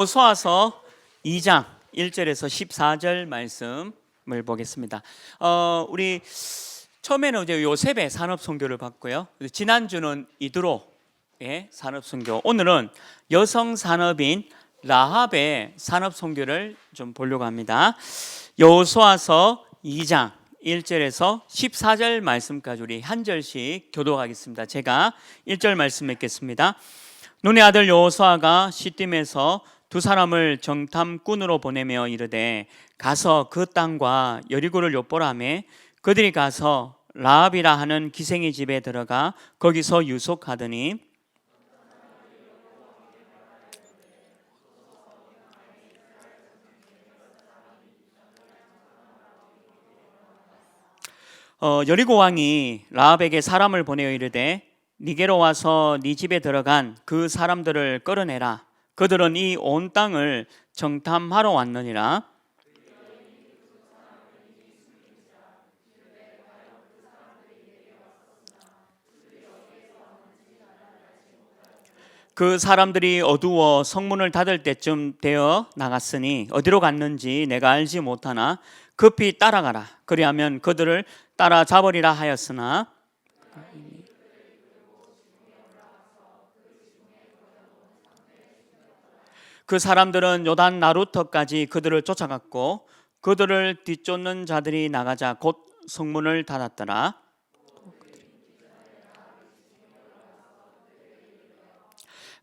여호수아서 2장 1절에서 14절 말씀을 보겠습니다. 우리 처음에는 이제 요셉의 산업 선교를 봤고요. 지난주는 이드로의 산업 선교. 오늘은 여성 산업인 라합의 산업 선교를 좀 보려고 합니다. 여호수아서 2장 1절에서 14절 말씀까지 우리 한 절씩 교독하겠습니다. 제가 1절 말씀 읽겠습니다. 눈의 아들 여호수아가 시딤에서 두 사람을 정탐꾼으로 보내며 이르되 가서 그 땅과 여리고를 엿보라매 그들이 가서 라합이라 하는 기생의 집에 들어가 거기서 유숙하더니 여리고 왕이 라합에게 사람을 보내어 이르되 니게로 와서 네 집에 들어간 그 사람들을 끌어내라. 그들은 이 온 땅을 정탐하러 왔느니라. 그 사람들이 어두워 성문을 닫을 때쯤 되어 나갔으니 어디로 갔는지 내가 알지 못하나 급히 따라가라. 그리하면 그들을 따라잡으리라 하였으나 그 사람들은 요단 나루터까지 그들을 쫓아갔고 그들을 뒤쫓는 자들이 나가자 곧 성문을 닫았더라.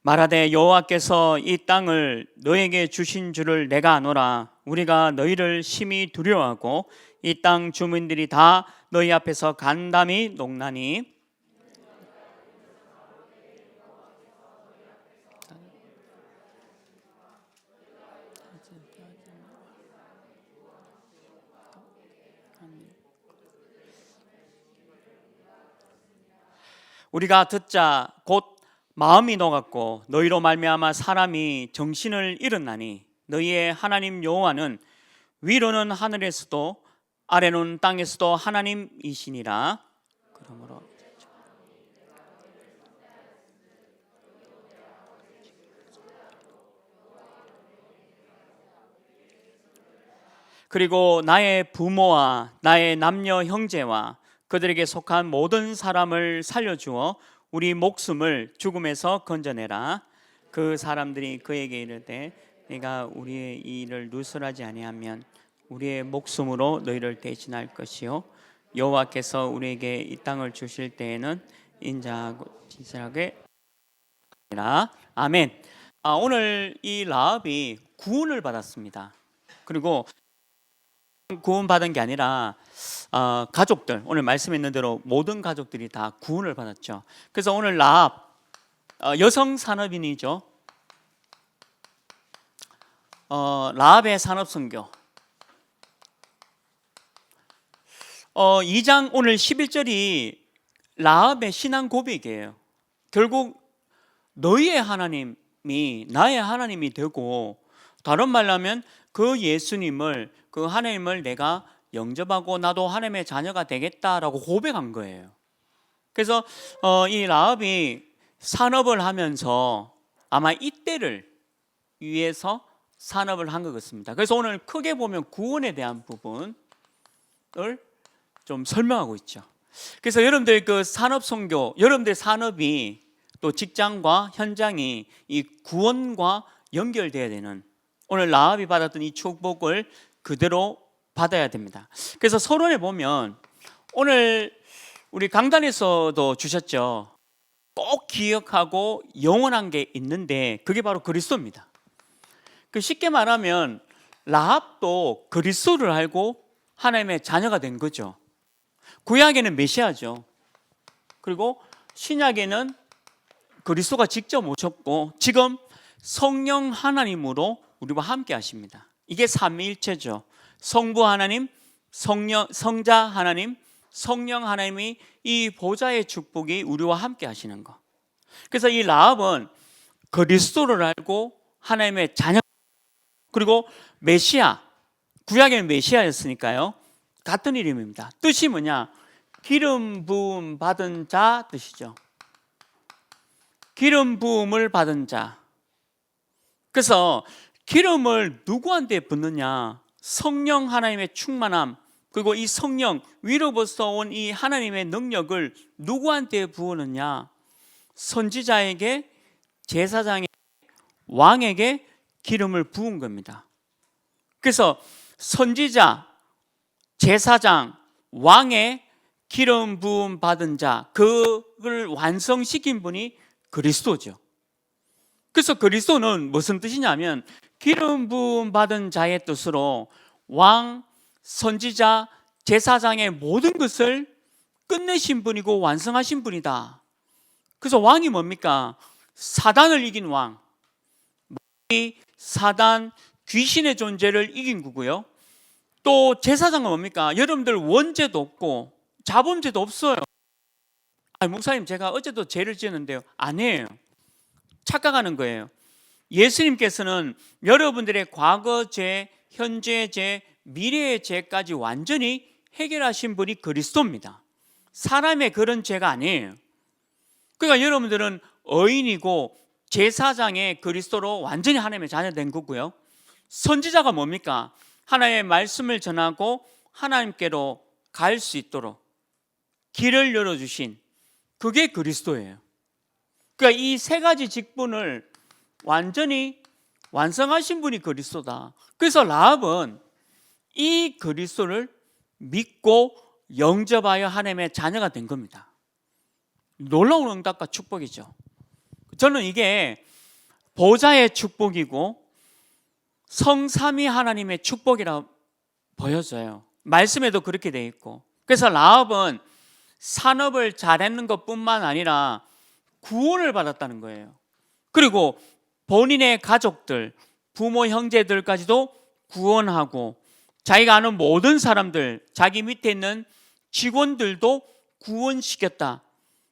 말하되 여호와께서 이 땅을 너에게 주신 줄을 내가 아노라. 우리가 너희를 심히 두려워하고 이 땅 주민들이 다 너희 앞에서 간담이 녹나니 우리가 듣자 곧 마음이 녹았고 너희로 말미암아 사람이 정신을 잃었나니 너희의 하나님 여호와는 위로는 하늘에서도 아래는 땅에서도 하나님이시니라. 그러므로 그리고 나의 부모와 나의 남녀 형제와 그들에게 속한 모든 사람을 살려주어 우리 목숨을 죽음에서 건져내라. 그 사람들이 그에게 이르되 네가 우리의 이 일을 누설하지 아니하면 우리의 목숨으로 너희를 대신할 것이요 여호와께서 우리에게 이 땅을 주실 때에는 인자하고 진실하게 하리라. 아멘. 오늘 이 라합이 구원을 받았습니다. 그리고 구원받은 게 아니라 가족들, 오늘 말씀했는 대로 모든 가족들이 다 구원을 받았죠. 그래서 오늘 라합 여성 산업인이죠. 라합의 산업 선교 2장 오늘 11절이 라합의 신앙 고백이에요. 결국 너희의 하나님이 나의 하나님이 되고, 다른 말로 하면 그 예수님을, 그 하나님을 내가 영접하고 나도 하나님의 자녀가 되겠다라고 고백한 거예요. 그래서 이 라합이 산업을 하면서 아마 이때를 위해서 산업을 한 것 같습니다. 그래서 오늘 크게 보면 구원에 대한 부분을 좀 설명하고 있죠. 그래서 여러분들 그 산업 선교, 여러분들 산업이 또 직장과 현장이 이 구원과 연결돼야 되는, 오늘 라합이 받았던 이 축복을 그대로 받아야 됩니다. 그래서 서론에 보면 오늘 우리 강단에서도 주셨죠. 꼭 기억하고 영원한 게 있는데 그게 바로 그리스도입니다. 그 쉽게 말하면 라합도 그리스도를 알고 하나님의 자녀가 된 거죠. 구약에는 메시아죠. 그리고 신약에는 그리스도가 직접 오셨고 지금 성령 하나님으로 우리와 함께 하십니다. 이게 삼위일체죠. 성부 하나님, 성자 하나님, 성령 하나님이 이 보좌의 축복이 우리와 함께 하시는 거. 그래서 이 라합은 그리스도를 알고 하나님의 자녀, 그리고 메시아, 구약에는 메시아였으니까요. 같은 이름입니다. 뜻이 뭐냐? 기름 부음 받은 자 뜻이죠. 기름 부음을 받은 자. 그래서 기름을 누구한테 붓느냐? 성령 하나님의 충만함, 그리고 이 성령 위로부터 온 이 하나님의 능력을 누구한테 부으느냐? 선지자에게, 제사장에게, 왕에게 기름을 부은 겁니다. 그래서 선지자, 제사장, 왕의 기름 부음 받은 자, 그걸 완성시킨 분이 그리스도죠. 그래서 그리스도는 무슨 뜻이냐면 기름 부음 받은 자의 뜻으로 왕, 선지자, 제사장의 모든 것을 끝내신 분이고 완성하신 분이다. 그래서 왕이 뭡니까? 사단을 이긴 왕, 사단, 귀신의 존재를 이긴 거고요. 또 제사장은 뭡니까? 여러분들 원죄도 없고 자범죄도 없어요. 목사님, 제가 어제도 죄를 지었는데요. 아니에요. 착각하는 거예요. 예수님께서는 여러분들의 과거 죄, 현재 죄, 미래의 죄까지 완전히 해결하신 분이 그리스도입니다. 사람의 그런 죄가 아니에요. 그러니까 여러분들은 의인이고 제사장의 그리스도로 완전히 하나님의 자녀 된 거고요. 선지자가 뭡니까? 하나님의 말씀을 전하고 하나님께로 갈 수 있도록 길을 열어주신, 그게 그리스도예요. 그러니까 이 세 가지 직분을 완전히 완성하신 분이 그리스도다. 그래서 라합은 이 그리스도를 믿고 영접하여 하나님의 자녀가 된 겁니다. 놀라운 응답과 축복이죠. 저는 이게 보좌의 축복이고 성삼위 하나님의 축복이라 보여져요. 말씀에도 그렇게 돼 있고. 그래서 라합은 산업을 잘했는 것뿐만 아니라 구원을 받았다는 거예요. 그리고 본인의 가족들, 부모, 형제들까지도 구원하고 자기가 아는 모든 사람들, 자기 밑에 있는 직원들도 구원시켰다.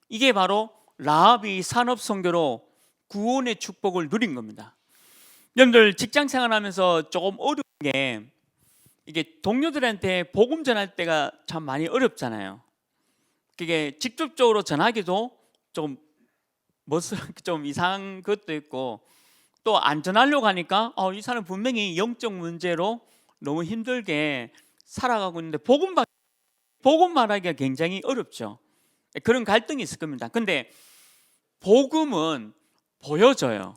이게 바로 라합이 산업 선교로 구원의 축복을 누린 겁니다. 여러분들 직장 생활하면서 조금 어려운 게, 이게 동료들한테 복음 전할 때가 참 많이 어렵잖아요. 그게 직접적으로 전하기도 좀 좀 이상한 것도 있고, 또 안 전하려고 하니까 이 사람 분명히 영적 문제로 너무 힘들게 살아가고 있는데 복음 말하기가 굉장히 어렵죠. 그런 갈등이 있을 겁니다. 근데 복음은 보여져요.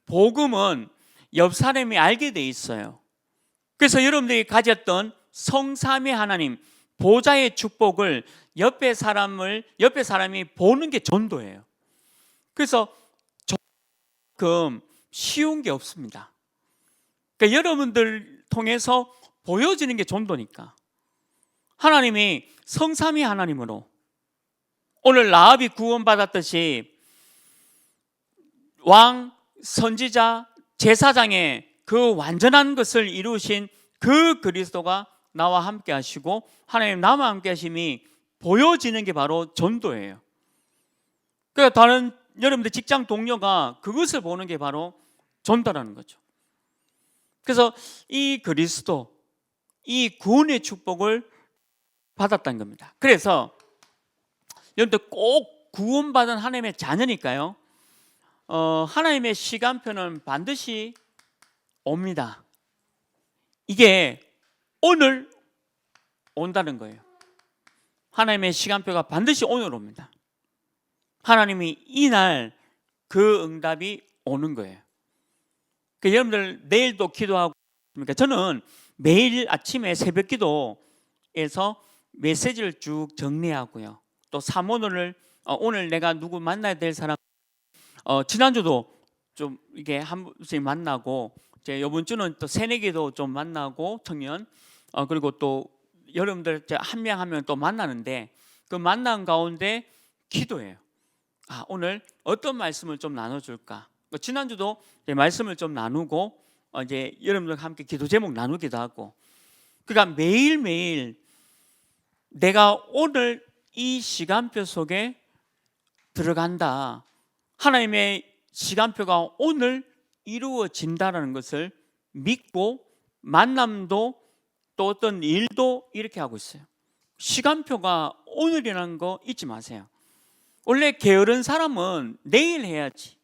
복음은 옆 사람이 알게 돼 있어요. 그래서 여러분들이 가졌던 성삼위 하나님 보좌의 축복을 옆에 사람이 보는 게 전도예요. 그래서 조금 쉬운 게 없습니다. 그러니까 여러분들 통해서 보여지는 게 전도니까. 하나님이 성삼위 하나님으로 오늘 라합이 구원받았듯이 왕, 선지자, 제사장의 그 완전한 것을 이루신 그 그리스도가 나와 함께 하시고 하나님 나와 함께 하심이 보여지는 게 바로 전도예요. 그러니까 다른 여러분들 직장 동료가 그것을 보는 게 바로 전도라는 거죠. 그래서 이 그리스도, 이 구원의 축복을 받았다는 겁니다. 그래서 여러분들 꼭 구원받은 하나님의 자녀니까요. 하나님의 시간표는 반드시 옵니다. 이게 오늘 온다는 거예요. 하나님의 시간표가 반드시 오늘 옵니다. 하나님이 이날 그 응답이 오는 거예요. 그러니까 여러분들 내일도 기도하고, 그러니까 저는 매일 아침에 새벽 기도에서 메시지를 쭉 정리하고요. 또 사모를 오늘 내가 누구 만나야 될 사람, 지난주도 좀 이게 한 분씩 만나고, 이제 이번 주는 또 새내기도 좀 만나고 청년, 그리고 또 여러분들 한 명 한 명 또 만나는데 그 만남 가운데 기도해요. 오늘 어떤 말씀을 좀 나눠줄까? 지난주도 말씀을 좀 나누고 이제 여러분들과 함께 기도 제목 나누기도 하고, 그러니까 매일매일 내가 오늘 이 시간표 속에 들어간다. 하나님의 시간표가 오늘 이루어진다라는 것을 믿고 만남도 또 어떤 일도 이렇게 하고 있어요. 시간표가 오늘이라는 거 잊지 마세요. 원래 게으른 사람은 내일 해야지.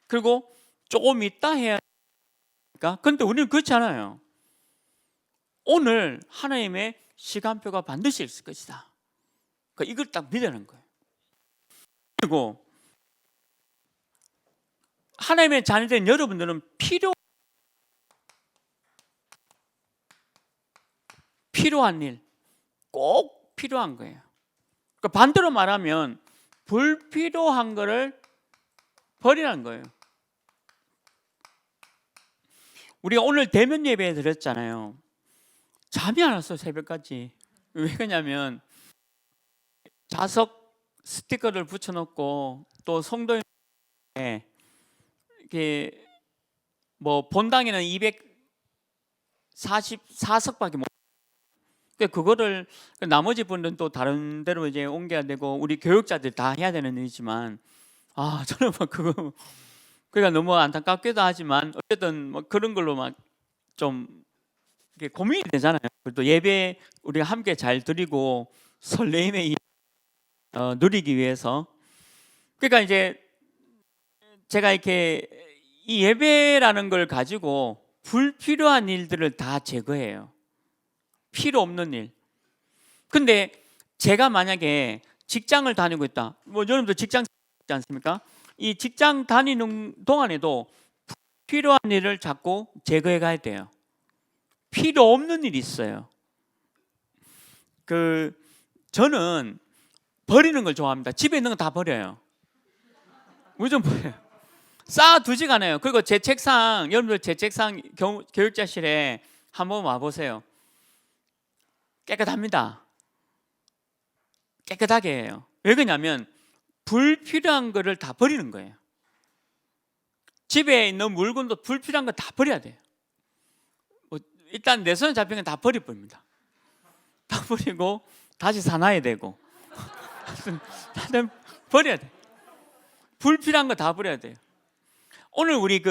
그리고 조금 있다 해야 할까? 근데 우리는 그렇지 않아요. 오늘 하나님의 시간표가 반드시 있을 것이다. 그러니까 이걸 딱 믿으라는 거예요. 그리고 하나님의 자녀된 여러분들은 필요한 일, 꼭 필요한 거예요. 그러니까 반대로 말하면 불필요한 거를 버리라는 거예요. 우리가 오늘 대면 예배 드렸잖아요. 잠이 안 왔어요, 새벽까지. 왜 그러냐면 자석 스티커를 붙여놓고 또 성도에 이렇게 뭐 본당에는 244석밖에 못. 그거를 나머지 분들은 또 다른 데로 이제 옮겨야 되고 우리 교육자들 다 해야 되는 일이지만 저는 막 그거 그러니까 너무 안타깝기도 하지만 어쨌든 뭐 그런 걸로 막 좀 고민이 되잖아요. 또 예배 우리가 함께 잘 드리고 설레임에 누리기 위해서. 그러니까 이제 제가 이렇게 이 예배라는 걸 가지고 불필요한 일들을 다 제거해요. 필요 없는 일. 근데 제가 만약에 직장을 다니고 있다. 뭐 여러분들 직장 있지 않습니까? 이 직장 다니는 동안에도 필요한 일을 자꾸 제거해 가야 돼요. 필요 없는 일이 있어요. 저는 버리는 걸 좋아합니다. 집에 있는 거 다 버려요. 무조건 버려요. 쌓아두지가 않아요. 그리고 제 책상, 여러분들 제 책상 교육자실에 한번 와보세요. 깨끗합니다. 깨끗하게 해요. 왜 그러냐면 불필요한 거를 다 버리는 거예요. 집에 있는 물건도 불필요한 거 다 버려야 돼요. 일단 내 손에 잡힌 건 다 버려버립니다. 다 버리고 다시 사놔야 되고 다들 버려야 돼. 불필요한 거 다 버려야 돼요. 오늘 우리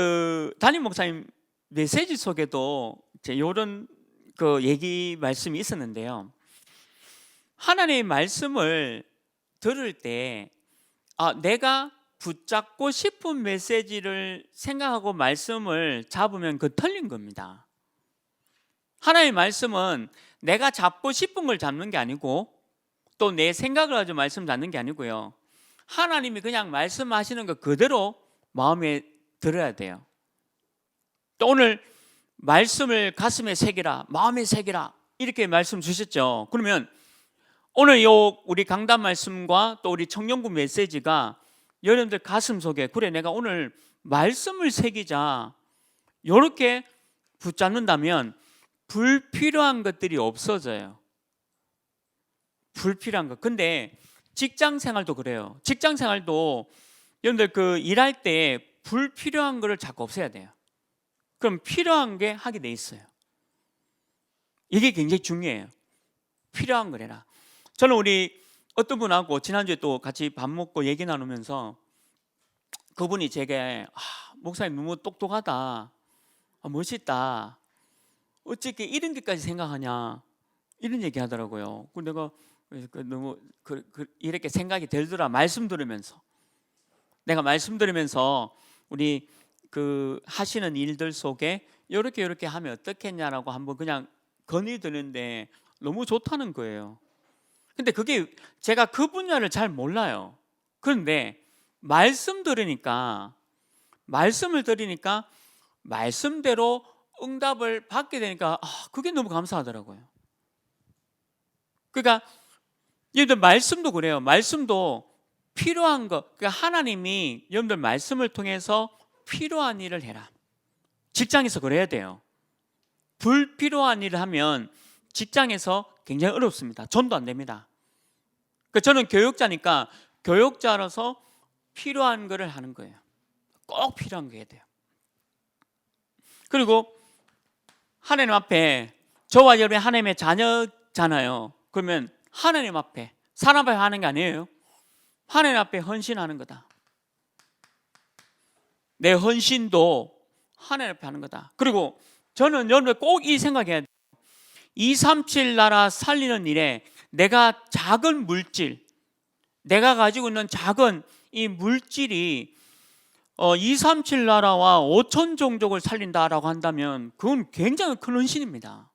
담임 목사님 메시지 속에도 이런 얘기 말씀이 있었는데요. 하나님의 말씀을 들을 때 내가 붙잡고 싶은 메시지를 생각하고 말씀을 잡으면 틀린 겁니다. 하나님의 말씀은 내가 잡고 싶은 걸 잡는 게 아니고 또 내 생각을 가지고 말씀 잡는 게 아니고요. 하나님이 그냥 말씀하시는 거 그대로 마음에 들어야 돼요. 또 오늘 말씀을 가슴에 새기라, 마음에 새기라 이렇게 말씀 주셨죠. 그러면 오늘 우리 강단 말씀과 또 우리 청년부 메시지가 여러분들 가슴 속에 그래 내가 오늘 말씀을 새기자 이렇게 붙잡는다면 불필요한 것들이 없어져요. 불필요한 것. 근데 직장 생활도 그래요. 직장 생활도 여러분들 일할 때 불필요한 거를 자꾸 없애야 돼요. 그럼 필요한 게 하게 돼 있어요. 이게 굉장히 중요해요. 필요한 거래라. 저는 우리 어떤 분하고 지난주에 또 같이 밥 먹고 얘기 나누면서 그분이 제게 목사님 너무 똑똑하다, 멋있다, 어떻게 이런 데까지 생각하냐 이런 얘기 하더라고요. 내가 너무 이렇게 생각이 들더라. 말씀 들으면서 내가 말씀 들으면서 우리 하시는 일들 속에 이렇게 하면 어떻겠냐라고 한번 그냥 건의드는데 너무 좋다는 거예요. 근데 그게 제가 그 분야를 잘 몰라요. 그런데 말씀을 들으니까 말씀대로 응답을 받게 되니까 그게 너무 감사하더라고요. 그러니까 여러분들 말씀도 그래요. 말씀도 필요한 거, 그러니까 하나님이 여러분들 말씀을 통해서 필요한 일을 해라. 직장에서 그래야 돼요. 불필요한 일을 하면 직장에서 굉장히 어렵습니다. 전도 안 됩니다. 저는 교육자니까 교육자로서 필요한 거를 하는 거예요. 꼭 필요한 거 해야 돼요. 그리고 하나님 앞에 저와 여러분이 하나님의 자녀잖아요. 그러면 하나님 앞에 사람 앞에 하는 게 아니에요. 하나님 앞에 헌신하는 거다. 내 헌신도 하나님 앞에 하는 거다. 그리고 저는 여러분 꼭 이 생각해야 돼요. 237 나라 살리는 일에 내가 작은 물질, 내가 가지고 있는 작은 이 물질이 237 나라와 5천 종족을 살린다라고 한다면 그건 굉장히 큰 헌신입니다.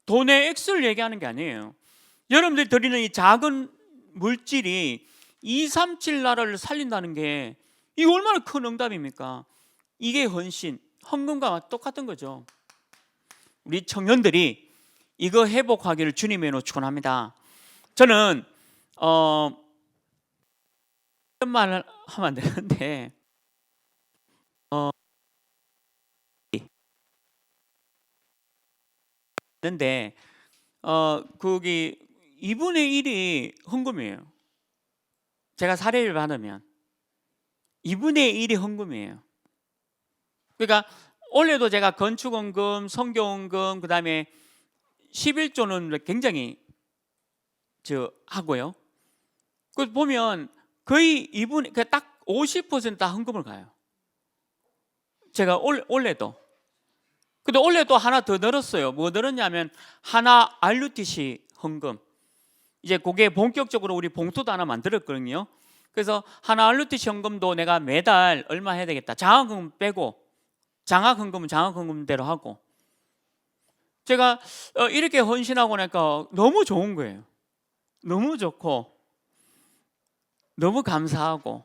돈의 액수를 얘기하는 게 아니에요. 여러분들이 드리는 이 작은 물질이 237 나라를 살린다는 게 이게 얼마나 큰 응답입니까? 이게 헌신, 헌금과 똑같은 거죠. 우리 청년들이 이거 회복하기를 주님의 은혜로 축원합니다. 저는 이런 말을 하면 안 되는데 거기 2분의 1이 헌금이에요. 제가 사례를 받으면 2분의 1이 헌금이에요. 그러니까 올해도 제가 건축헌금, 성교헌금, 그 다음에 11조는 굉장히 하고요. 그 보면 거의 2분, 딱 50% 다 헌금을 가요. 제가 올해도. 근데 올해도 하나 더 늘었어요. 뭐 늘었냐면 하나 RUTC 헌금. 이제 그게 본격적으로 우리 봉투도 하나 만들었거든요. 그래서 하나 RUTC 헌금도 내가 매달 얼마 해야 되겠다. 장학금 빼고 장학헌금은 장학헌금대로 하고. 제가 이렇게 헌신하고 나니까 너무 좋은 거예요. 너무 좋고 너무 감사하고.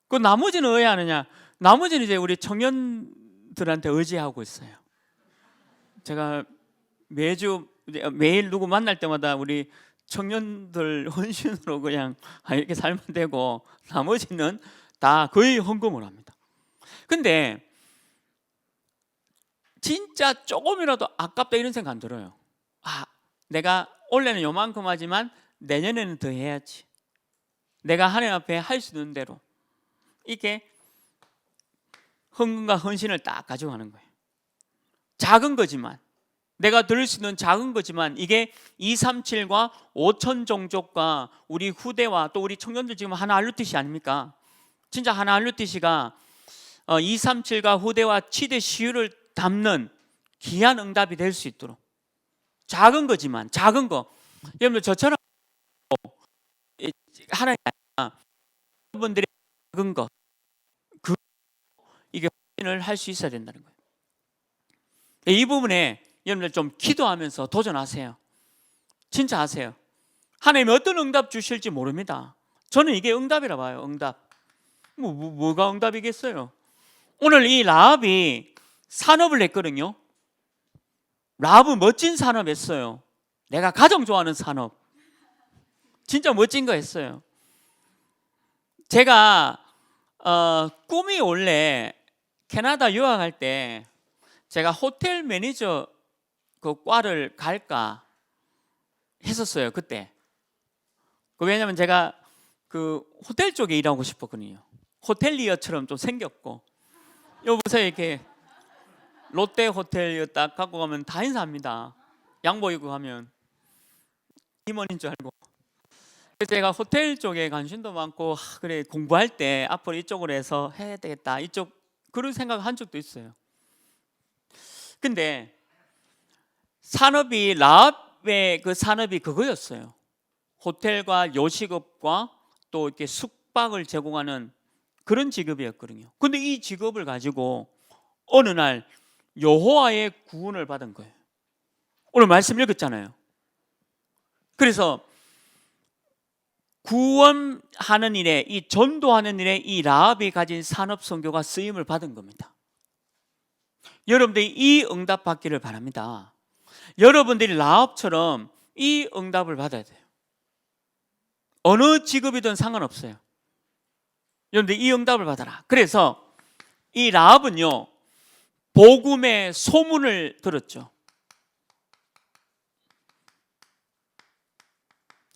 그 나머지는 왜 하느냐? 나머지는 이제 우리 청년들한테 의지하고 있어요. 제가 매일 누구 만날 때마다 우리 청년들 헌신으로 그냥 이렇게 살면 되고 나머지는 다 거의 헌금을 합니다. 근데 진짜 조금이라도 아깝다 이런 생각 안 들어요. 내가 올해는 요만큼 하지만 내년에는 더 해야지. 내가 하나님 앞에 할 수 있는 대로 이게 헌금과 헌신을 딱 가져가는 거예요. 작은 거지만 내가 드릴 수 있는 작은 거지만 이게 237과 5천 종족과 우리 후대와 또 우리 청년들 지금 하나 RUTC 아닙니까? 진짜 하나 RUTC가 237과 후대와 치대 시유를 담는 귀한 응답이 될 수 있도록 작은 거지만 작은 거 여러분들 저처럼 하나님 여러분들의 작은 거 이게 헌신을 할 수 있어야 된다는 거예요. 이 부분에 여러분들 좀 기도하면서 도전하세요. 진짜 하세요. 하나님이 어떤 응답 주실지 모릅니다. 저는 이게 응답이라 봐요. 응답. 뭐가 응답이겠어요? 오늘 이 라합이 산업을 했거든요. 라합은 멋진 산업 했어요. 내가 가장 좋아하는 산업. 진짜 멋진 거 했어요. 제가 꿈이 원래 캐나다 유학할 때 제가 호텔 매니저 그 과를 갈까 했었어요. 그때. 왜냐면 제가 그 호텔 쪽에 일하고 싶었거든요. 호텔리어처럼 좀 생겼고 여보세요 이렇게 롯데 호텔 딱 갖고 가면 다 인사합니다. 양복 입고 가면 임원인 줄 알고. 그래서 제가 호텔 쪽에 관심도 많고 그래 공부할 때 앞으로 이쪽으로 해서 해야 되겠다 이쪽 그런 생각을 한 적도 있어요. 근데 산업이 라합의 그 산업이 그거였어요. 호텔과 요식업과 또 이렇게 숙박을 제공하는 그런 직업이었거든요. 근데 이 직업을 가지고 어느 날 여호와의 구원을 받은 거예요. 오늘 말씀 읽었잖아요. 그래서 구원하는 일에 이 전도하는 일에 이 라합이 가진 산업 선교가 쓰임을 받은 겁니다. 여러분들이 이 응답 받기를 바랍니다. 여러분들이 라합처럼 이 응답을 받아야 돼요. 어느 직업이든 상관없어요. 여러분들 이 응답을 받아라. 그래서 이 라합은요 복음의 소문을 들었죠.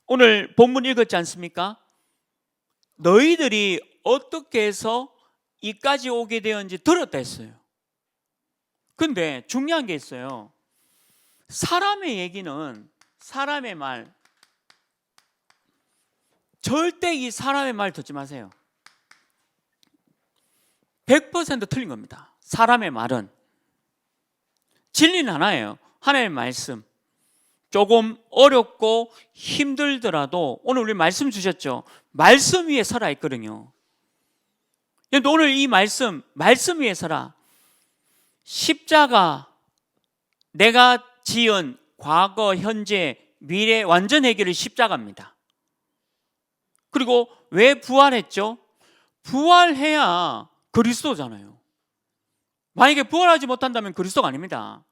오늘 본문 읽었지 않습니까? 너희들이 어떻게 해서 이까지 오게 되었는지 들었다 했어요. 근데 중요한 게 있어요. 사람의 얘기는 사람의 말 절대 이 사람의 말 듣지 마세요. 100% 틀린 겁니다. 사람의 말은 진리는 하나예요. 하나님의 말씀. 조금 어렵고 힘들더라도 오늘 우리 말씀 주셨죠. 말씀 위에 서라 했거든요. 그런데 오늘 이 말씀 위에 서라. 십자가, 내가 지은 과거, 현재, 미래 완전 해결이 십자가입니다. 그리고 왜 부활했죠? 부활해야 그리스도잖아요. 만약에 부활하지 못한다면 그리스도가 아닙니다.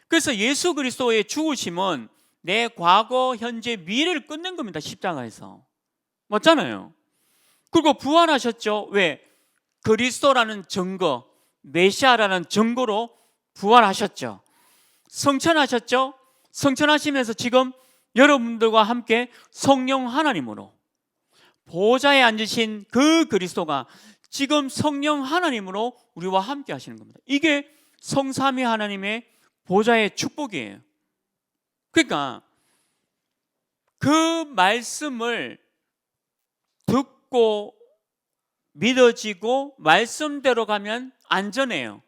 그래서 예수 그리스도의 죽으심은 내 과거, 현재, 미래를 끝낸 겁니다. 십자가에서. 맞잖아요. 그리고 부활하셨죠. 왜? 그리스도라는 증거, 메시아라는 증거로 부활하셨죠. 성천하셨죠. 성천하시면서 지금 여러분들과 함께 성령 하나님으로 보좌에 앉으신 그 그리스도가 지금 성령 하나님으로 우리와 함께 하시는 겁니다. 이게 성삼위 하나님의 보좌의 축복이에요. 그러니까 그 말씀을 듣고 믿어지고 말씀대로 가면 안전해요.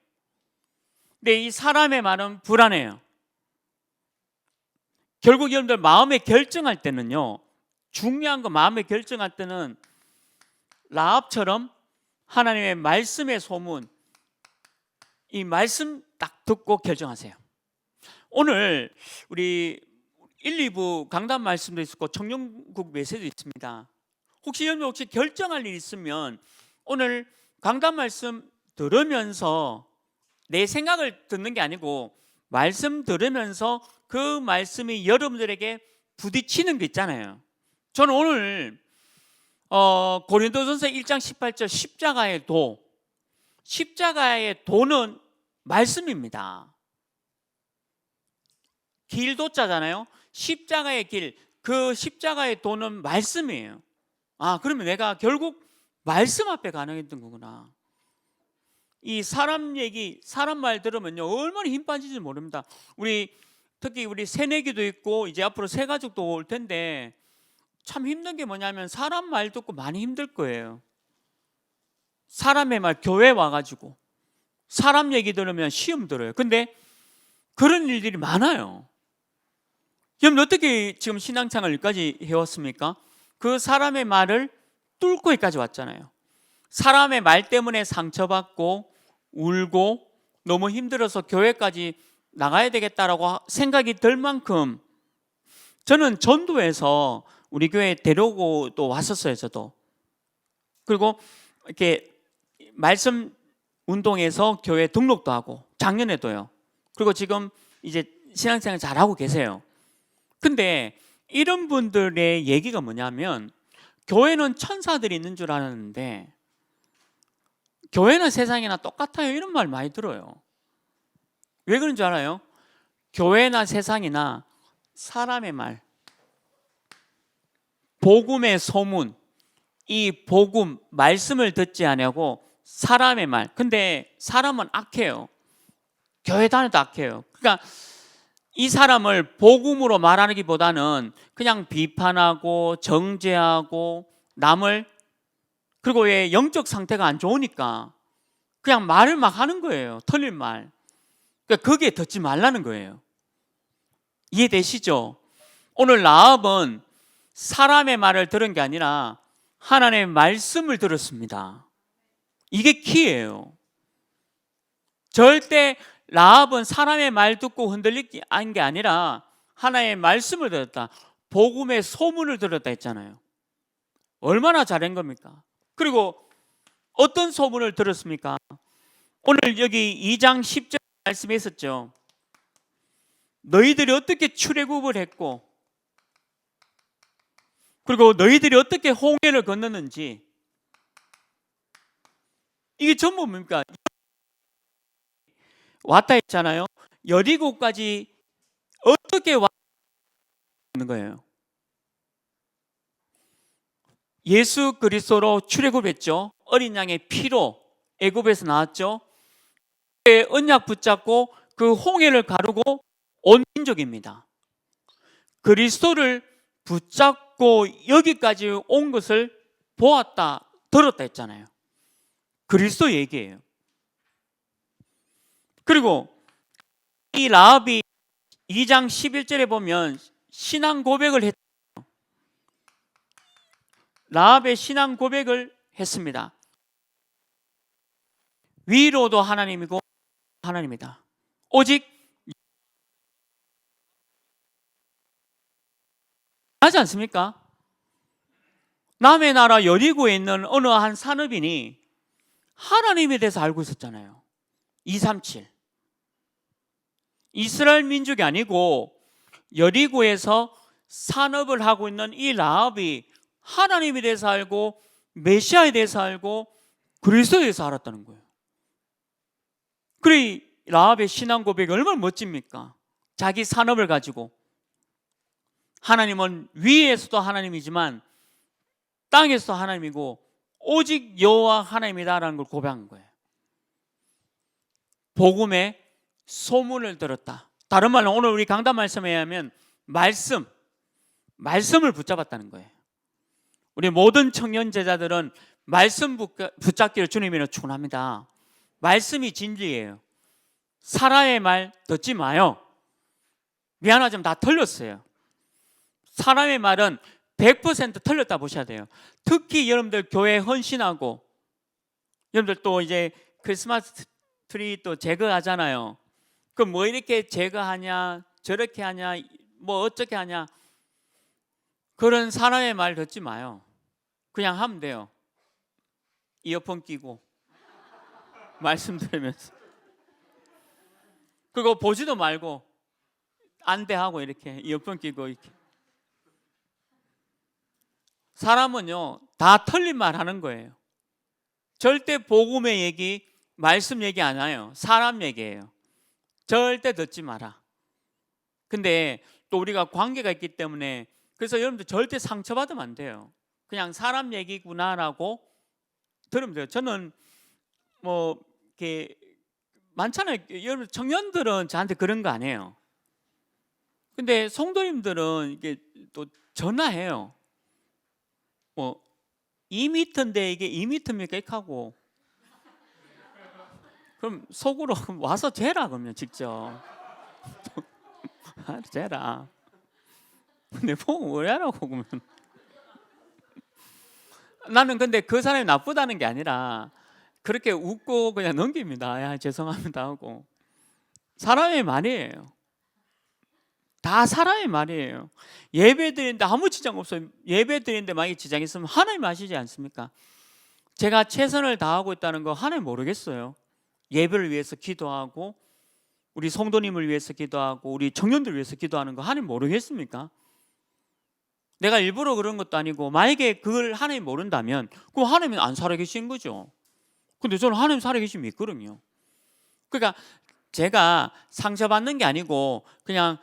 근데 이 사람의 말은 불안해요. 결국 여러분들 마음에 결정할 때는요, 중요한 거 마음에 결정할 때는 라합처럼 하나님의 말씀의 소문, 이 말씀 딱 듣고 결정하세요. 오늘 우리 1, 2부 강단 말씀도 있었고 청년국 메시지도 있습니다. 혹시 여러분 결정할 일 있으면 오늘 강단 말씀 들으면서 내 생각을 듣는 게 아니고 말씀 들으면서 그 말씀이 여러분들에게 부딪히는 게 있잖아요. 저는 오늘 고린도전서 1장 18절 십자가의 도는 말씀입니다. 길도자잖아요. 십자가의 길, 그 십자가의 도는 말씀이에요. 그러면 내가 결국 말씀 앞에 가능했던 거구나. 이 사람 얘기, 사람 말 들으면요 얼마나 힘 빠지는지 모릅니다. 특히 우리 새내기도 있고 이제 앞으로 새가족도 올 텐데 참 힘든 게 뭐냐면 사람 말 듣고 많이 힘들 거예요. 사람의 말, 교회 와가지고 사람 얘기 들으면 시험 들어요. 근데 그런 일들이 많아요. 여러분 어떻게 지금 신앙생활 여기까지 해왔습니까? 그 사람의 말을 뚫고 여기까지 왔잖아요. 사람의 말 때문에 상처받고 울고 너무 힘들어서 교회까지 나가야 되겠다라고 생각이 들 만큼 저는 전도에서 우리 교회에 데려오고 또 왔었어요. 저도. 그리고 이렇게 말씀 운동에서 교회 등록도 하고 작년에도요. 그리고 지금 이제 신앙생활 잘하고 계세요. 근데 이런 분들의 얘기가 뭐냐면 교회는 천사들이 있는 줄 알았는데 교회는 세상이나 똑같아요. 이런 말 많이 들어요. 왜 그런 줄 알아요? 교회나 세상이나 사람의 말, 복음의 소문, 이 복음, 말씀을 듣지 않냐고 사람의 말. 근데 사람은 악해요. 교회 다녀도 악해요. 그러니까 이 사람을 복음으로 말하기보다는 그냥 비판하고 정죄하고 남을, 그리고 왜 영적 상태가 안 좋으니까 그냥 말을 막 하는 거예요. 틀린 말. 그러니까 거기에 듣지 말라는 거예요. 이해되시죠? 오늘 라합은 사람의 말을 들은 게 아니라 하나님의 말씀을 들었습니다. 이게 키예요. 절대 라합은 사람의 말 듣고 흔들리지 않은 게 아니라 하나님의 말씀을 들었다. 복음의 소문을 들었다 했잖아요. 얼마나 잘한 겁니까? 그리고 어떤 소문을 들었습니까? 오늘 여기 2장 10절 말씀에 있었죠. 너희들이 어떻게 출애굽을 했고 그리고 너희들이 어떻게 홍해를 건넜는지, 이게 전부 뭡니까? 왔다 했잖아요. 여리고까지 어떻게 왔는 거예요? 예수 그리스도로 출애굽했죠. 어린 양의 피로 애굽에서 나왔죠. 언약 붙잡고 그 홍해를 가르고 온 민족입니다. 그리스도를 붙잡고 여기까지 온 것을 보았다, 들었다 했잖아요. 그리스도 얘기예요. 그리고 이 라합이 2장 11절에 보면 신앙 고백을 했어요. 라합의 신앙 고백을 했습니다. 위로도 하나님이고 하나님이다. 오직 하지 않습니까? 남의 나라 여리고에 있는 어느 한 산업인이 하나님에 대해서 알고 있었잖아요. 237 이스라엘 민족이 아니고 여리고에서 산업을 하고 있는 이 라합이 하나님에 대해서 알고 메시아에 대해서 알고 그리스도에 대해서 알았다는 거예요. 그래 라합의 신앙 고백이 얼마나 멋집니까? 자기 산업을 가지고 하나님은 위에서도 하나님이지만 땅에서도 하나님이고 오직 여호와 하나님이다라는 걸 고백한 거예요. 복음의 소문을 들었다. 다른 말로 오늘 우리 강단 말씀에 의하면 말씀을 붙잡았다는 거예요. 우리 모든 청년 제자들은 말씀 붙잡기를 주님이라 축원합니다. 말씀이 진리예요. 사람의 말 듣지 마요. 미안하지만 다 틀렸어요. 사람의 말은 100% 틀렸다 보셔야 돼요. 특히 여러분들 교회 헌신하고 여러분들 또 이제 크리스마스 트리 또 제거하잖아요. 그럼 뭐 이렇게 제거하냐 저렇게 하냐 뭐 어떻게 하냐 그런 사람의 말 듣지 마요. 그냥 하면 돼요. 이어폰 끼고 말씀 들으면서 그거 보지도 말고 안대하고 이렇게 이어폰 끼고 이렇게 사람은요 다 틀린 말 하는 거예요. 절대 복음의 얘기 말씀 얘기 안 해요. 사람 얘기예요. 절대 듣지 마라. 근데 또 우리가 관계가 있기 때문에 그래서 여러분들 절대 상처받으면 안 돼요. 그냥 사람 얘기구나라고 들으면 돼요. 저는 뭐 이렇게 많잖아요. 여러분 청년들은 저한테 그런 거 안 해요. 근데 성도님들은 이게 또 전화해요. 뭐 2m인데 이게 2m입니까? 이렇게 하고 그럼 속으로 와서 재라 그러면 직접 재라. 근데 보고 왜 하라고 그러면 나는 근데 그 사람이 나쁘다는 게 아니라 그렇게 웃고 그냥 넘깁니다. 야 죄송합니다 하고 사람의 말이에요. 다 사람의 말이에요. 예배 드리는데 아무 지장 없어요. 예배 드리는데 만약에 지장이 있으면 하나님 아시지 않습니까? 제가 최선을 다하고 있다는 거 하나님 모르겠어요. 예배를 위해서 기도하고 우리 성도님을 위해서 기도하고 우리 청년들 위해서 기도하는 거 하나님 모르겠습니까? 내가 일부러 그런 것도 아니고 만약에 그걸 하나님 모른다면 그럼 하나님은 안 살아계신 거죠. 근데 저는 하나님 살아계시면 믿거든요. 그러니까 제가 상처받는 게 아니고 그냥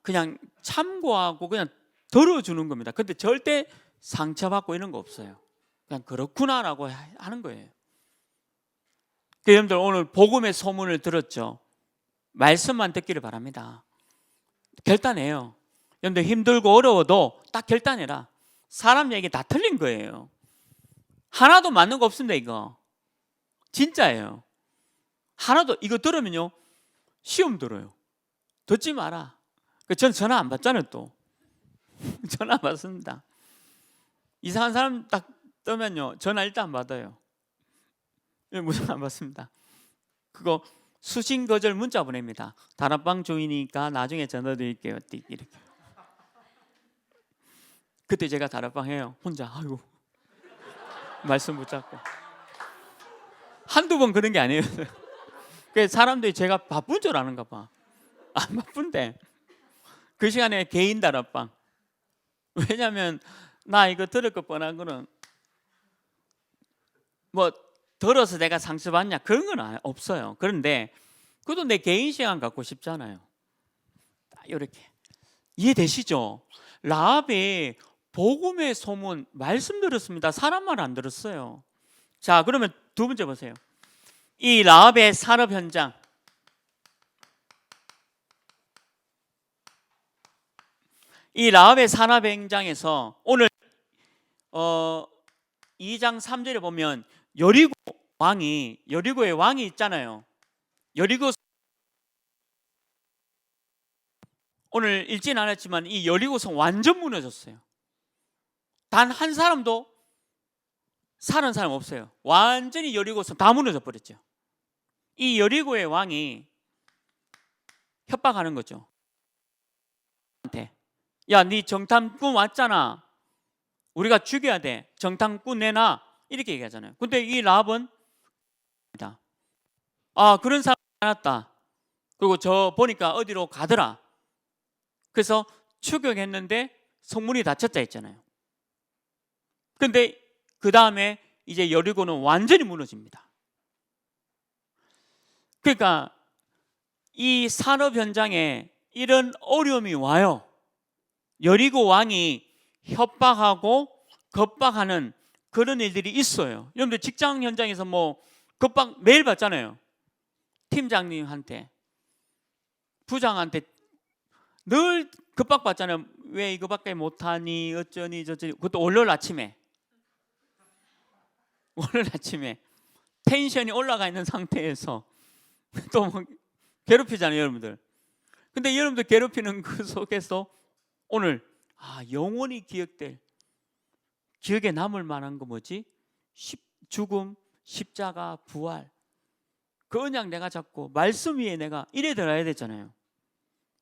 그냥 참고하고 그냥 들어주는 겁니다. 근데 절대 상처받고 이런 거 없어요. 그냥 그렇구나라고 하는 거예요. 여러분들 오늘 복음의 소문을 들었죠. 말씀만 듣기를 바랍니다. 결단해요. 여러분들 힘들고 어려워도 딱 결단해라. 사람 얘기 다 틀린 거예요. 하나도 맞는 거 없습니다. 이거 진짜예요. 하나도 이거 들으면요 시험 들어요. 듣지 마라. 전 전화 안 받잖아요. 또 전화 안 받습니다. 이상한 사람 딱 뜨면요 전화 일단 안 받아요. 무조건 안 받습니다. 그거 수신 거절 문자 보냅니다. 다락방 주인이니까 나중에 전화 드릴게요. 이렇게. 그때 제가 다락방 해요. 혼자 아이고 말씀 붙잡고 한두 번 그런 게 아니에요. 사람들이 제가 바쁜 줄 아는가 봐. 안 바쁜데 그 시간에 개인 다락방. 왜냐하면 나 이거 들을 것 뻔한 거는 뭐 들어서 내가 상처받냐 그런 건 없어요. 그런데 그것도 내 개인 시간 갖고 싶잖아요. 이렇게 이해되시죠? 라합이 복음의 소문 말씀 들었습니다. 사람 말 안 들었어요. 자 그러면 두 번째 보세요. 이 라합의 산업 현장. 이 라합의 산업 현장에서 오늘 2장 3절에 보면 여리고의 왕이 있잖아요. 여리고 오늘 읽진 않았지만 이 여리고성 완전 무너졌어요. 단 한 사람도 사는 사람 없어요. 완전히 여리고성 다 무너져 버렸죠. 이 여리고의 왕이 협박하는 거죠. 야, 네 정탐꾼 왔잖아. 우리가 죽여야 돼. 정탐꾼 내놔. 이렇게 얘기하잖아요. 근데 이 라합은 그런 사람이 많았다. 그리고 저 보니까 어디로 가더라. 그래서 추격했는데 성문이 닫혔다 했잖아요. 근데 그 다음에 이제 여리고는 완전히 무너집니다. 그러니까 이 산업 현장에 이런 어려움이 와요. 여리고 왕이 협박하고 겁박하는 그런 일들이 있어요. 여러분들 직장 현장에서 뭐 겁박 매일 받잖아요. 팀장님한테, 부장한테 늘 겁박받잖아요. 왜 이거밖에 못하니 어쩌니 저쩌니. 그것도 월요일 아침에 텐션이 올라가 있는 상태에서 또 뭐 괴롭히잖아요, 여러분들. 근데 여러분들 괴롭히는 그 속에서 오늘 영원히 기억에 남을 만한 거 뭐지? 죽음, 십자가, 부활. 그 언약 내가 잡고 말씀 위에 내가 이래 들어야 되잖아요.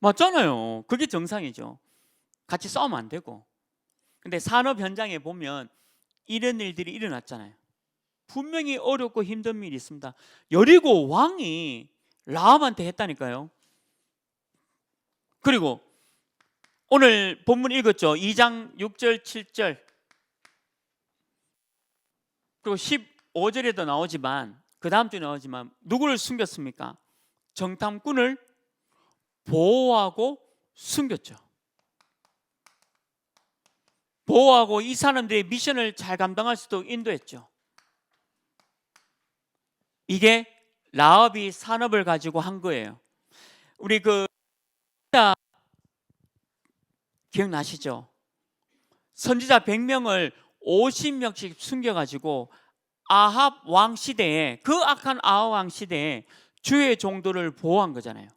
맞잖아요. 그게 정상이죠. 같이 싸우면 안 되고. 근데 산업 현장에 보면 이런 일들이 일어났잖아요. 분명히 어렵고 힘든 일이 있습니다. 여리고 왕이 라합한테 했다니까요. 그리고 오늘 본문 읽었죠. 2장 6절 7절 그리고 15절에도 나오지만 그 다음 주에 나오지만 누구를 숨겼습니까? 정탐꾼을 보호하고 숨겼죠. 보호하고 이 사람들의 미션을 잘 감당할 수 있도록 인도했죠. 이게 라합이 산업을 가지고 한 거예요. 우리 기억나시죠? 선지자 100명을 50명씩 숨겨가지고 아합 왕 시대에, 그 악한 아합 왕 시대에 주의 종도를 보호한 거잖아요.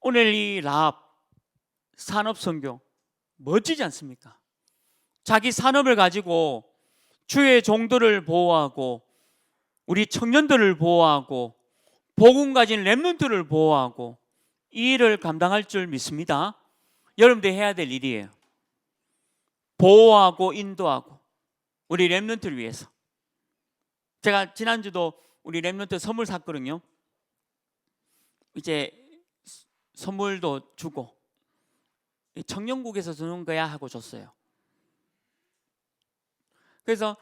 오늘 이 라합 산업 선교 멋지지 않습니까? 자기 산업을 가지고 주의 종도를 보호하고 우리 청년들을 보호하고 복음 가진 렘넌트를 보호하고 이 일을 감당할 줄 믿습니다. 여러분들이 해야 될 일이에요. 보호하고 인도하고 우리 렘넌트를 위해서. 제가 지난주도 우리 렘넌트 선물 샀거든요. 이제 선물도 주고 청년국에서 주는 거야 하고 줬어요. 그래서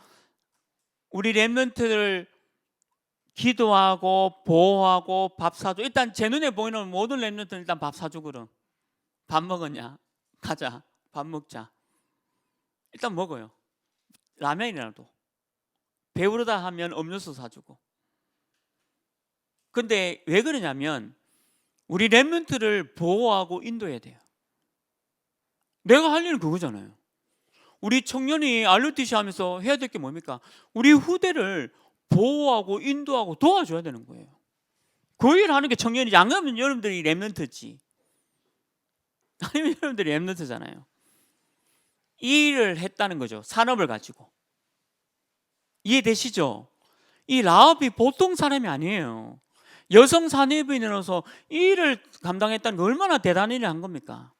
우리 렘넌트를 기도하고 보호하고 밥 사줘. 일단 제 눈에 보이는 모든 렘넌트는 일단 밥 사주거든. 밥 먹었냐? 가자. 밥 먹자. 일단 먹어요. 라면이라도. 배부르다 하면 음료수 사주고. 근데 왜 그러냐면 우리 렘넌트를 보호하고 인도해야 돼요. 내가 할 일은 그거잖아요. 우리 청년이 RUTC 하면서 해야 될 게 뭡니까? 우리 후대를 보호하고 인도하고 도와줘야 되는 거예요. 그 일을 하는 게 청년이지. 안 그러면 여러분들이 렘넌트지. 아니면 여러분들이 렘넌트잖아요. 이 일을 했다는 거죠. 산업을 가지고. 이해되시죠? 이 라합이 보통 사람이 아니에요. 여성 산업인으로서 이 일을 감당했다는 게 얼마나 대단한 일을 한 겁니까?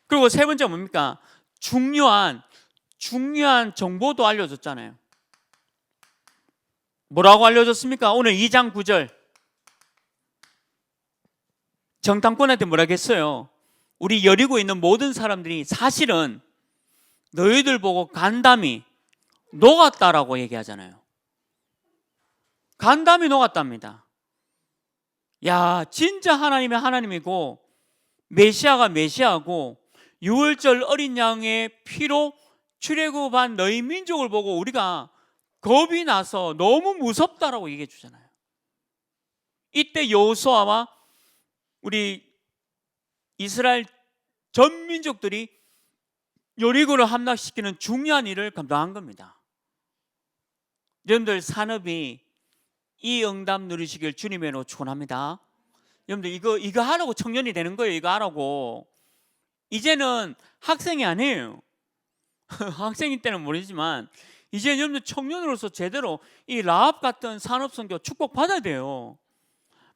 그리고 세 번째 뭡니까? 중요한 정보도 알려줬잖아요. 뭐라고 알려줬습니까? 오늘 2장 9절 정탐꾼한테 뭐라고 했어요? 우리 여리고 있는 모든 사람들이 사실은 너희들 보고 간담이 녹았다라고 얘기하잖아요. 간담이 녹았답니다. 야, 진짜 하나님이 하나님이고 메시아가 메시아고 유월절 어린 양의 피로 출애굽한 너희 민족을 보고 우리가 겁이 나서 너무 무섭다라고 얘기해 주잖아요. 이때 여호수아와 우리 이스라엘 전 민족들이 여리고를 함락시키는 중요한 일을 감당한 겁니다. 여러분들 산업이 이 응답 누리시길 주님의 이름으로 축원합니다. 여러분들 이거 하라고 청년이 되는 거예요. 이거 하라고. 이제는 학생이 아니에요. 학생일 때는 모르지만 이제 여러분들 청년으로서 제대로 이 라합 같은 산업 선교 축복 받아야 돼요.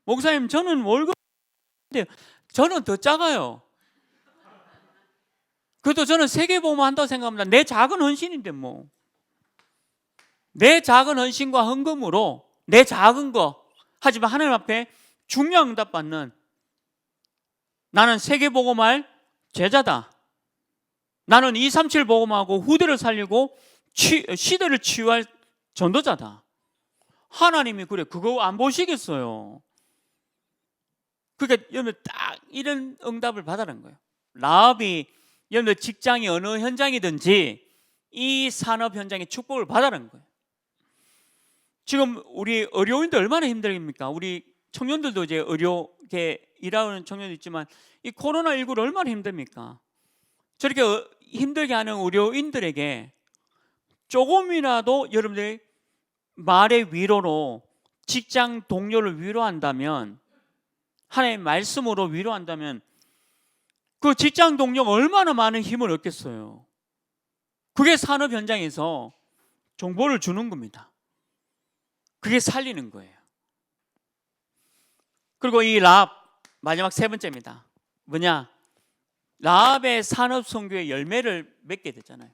목사님 저는 월급인데 저는 더 작아요. 그래도 저는 세계보험 한다고 생각합니다. 내 작은 헌신인데 뭐. 내 작은 헌신과 헌금으로 내 작은 거, 하지만 하나님 앞에 중요한 응답 받는, 나는 세계복음할 제자다. 나는 237 복음하고 후대를 살리고 시대를 치유할 전도자다. 하나님이 그래, 그거 안 보시겠어요? 그러니까 여러분 딱 이런 응답을 받아낸 거예요. 라합이 여러분들 직장이 어느 현장이든지 이 산업 현장의 축복을 받아낸 거예요. 지금 우리 의료인들 얼마나 힘들입니까? 우리 청년들도 이제 의료계 일하는 청년도 있지만 이 코로나19를 얼마나 힘듭니까? 저렇게 힘들게 하는 의료인들에게 조금이라도 여러분들 말의 위로로 직장 동료를 위로한다면, 하나님의 말씀으로 위로한다면 그 직장 동료가 얼마나 많은 힘을 얻겠어요. 그게 산업 현장에서 정보를 주는 겁니다. 그게 살리는 거예요. 그리고 이 라합, 마지막 세 번째입니다. 뭐냐? 라합의 산업 선교의 열매를 맺게 되잖아요.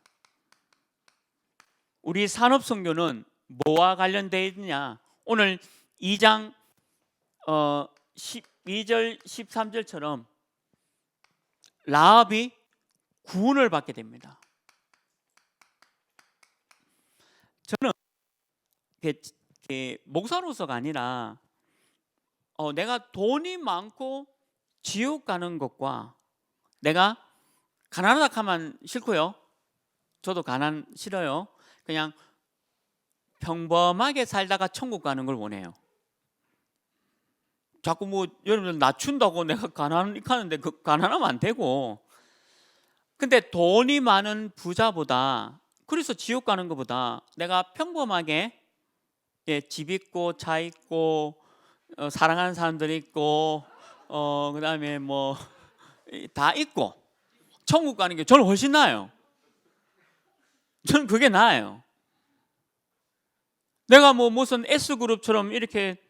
우리 산업 선교는 뭐와 관련되어 있느냐? 오늘 2장 12절 13절처럼 라합이 구원을 받게 됩니다. 저는 목사로서가 아니라 내가 돈이 많고 지옥 가는 것과, 내가 가난하다 하면 싫고요. 저도 가난 싫어요. 그냥 평범하게 살다가 천국 가는 걸 원해요. 자꾸 뭐 여러분들 낮춘다고 내가 가난하는데 가난하면 안 되고. 근데 돈이 많은 부자보다, 그래서 지옥 가는 것보다 내가 평범하게 집 있고 차 있고 사랑하는 사람들 있고 그다음에 뭐 다 있고 천국 가는 게 저는 훨씬 나아요. 저는 그게 나아요. 내가 뭐 무슨 S그룹처럼 이렇게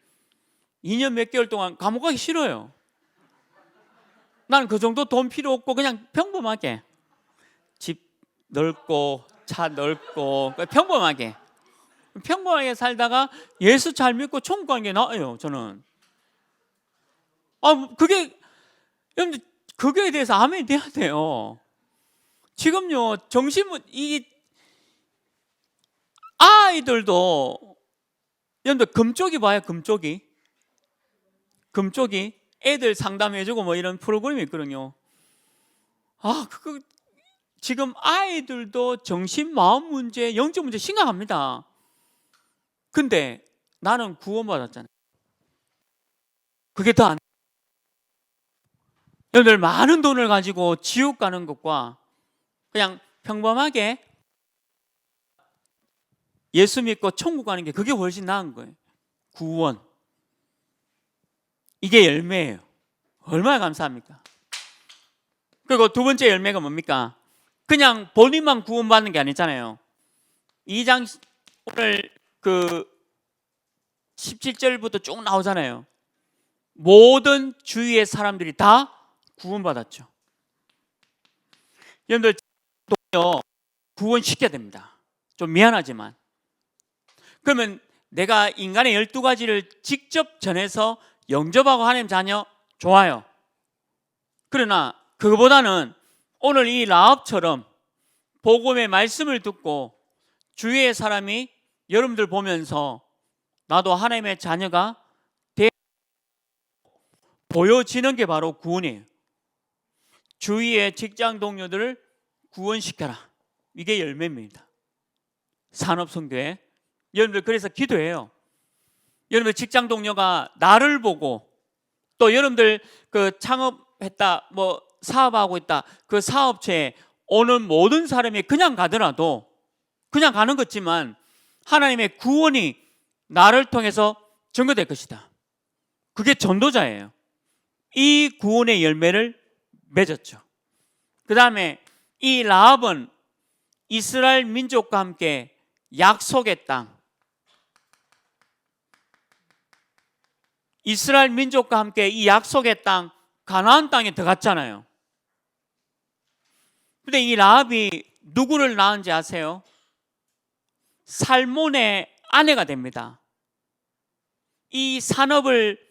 2년 몇 개월 동안 감옥 가기 싫어요. 나는 그 정도 돈 필요 없고 그냥 평범하게 집 넓고 차 넓고 평범하게 살다가 예수 잘 믿고 천국 가는 게 나아요. 저는 그게 여러분들, 그거에 대해서 아멘이 돼야 돼요. 지금요 정신은 이 아이들도 여러분들 금쪽이 봐요. 금쪽이 애들 상담해주고 뭐 이런 프로그램이 있거든요. 그거 지금 아이들도 정신, 마음 문제, 영적 문제 심각합니다. 근데 나는 구원받았잖아요. 그게 더 안, 여러분들 많은 돈을 가지고 지옥 가는 것과 그냥 평범하게 예수 믿고 천국 가는 게, 그게 훨씬 나은 거예요. 구원, 이게 열매예요. 얼마나 감사합니까? 그리고 두 번째 열매가 뭡니까? 그냥 본인만 구원받는 게 아니잖아요. 2장 오늘 그 17절부터 쭉 나오잖아요. 모든 주위의 사람들이 다 구원받았죠. 여러분들 구원시켜야 됩니다. 좀 미안하지만. 그러면 내가 인간의 12가지를 직접 전해서 영접하고 하나님 자녀, 좋아요. 그러나 그거보다는 오늘 이 라합처럼 복음의 말씀을 듣고 주위의 사람이 여러분들 보면서 나도 하나님의 자녀가 보여지는 게 바로 구원이에요. 주위의 직장 동료들을 구원시켜라. 이게 열매입니다. 산업선교회. 여러분들 그래서 기도해요. 여러분들 직장 동료가 나를 보고, 또 여러분들 그 창업했다, 뭐 사업하고 있다, 그 사업체에 오는 모든 사람이 그냥 가더라도, 그냥 가는 거지만 하나님의 구원이 나를 통해서 증거될 것이다. 그게 전도자예요. 이 구원의 열매를 맺었죠. 그 다음에 이 라합은 이스라엘 민족과 함께 약속의 땅, 이스라엘 민족과 함께 이 약속의 땅 가나안 땅에 들어갔잖아요. 근데 이 라합이 누구를 낳은지 아세요? 살몬의 아내가 됩니다. 이 산업을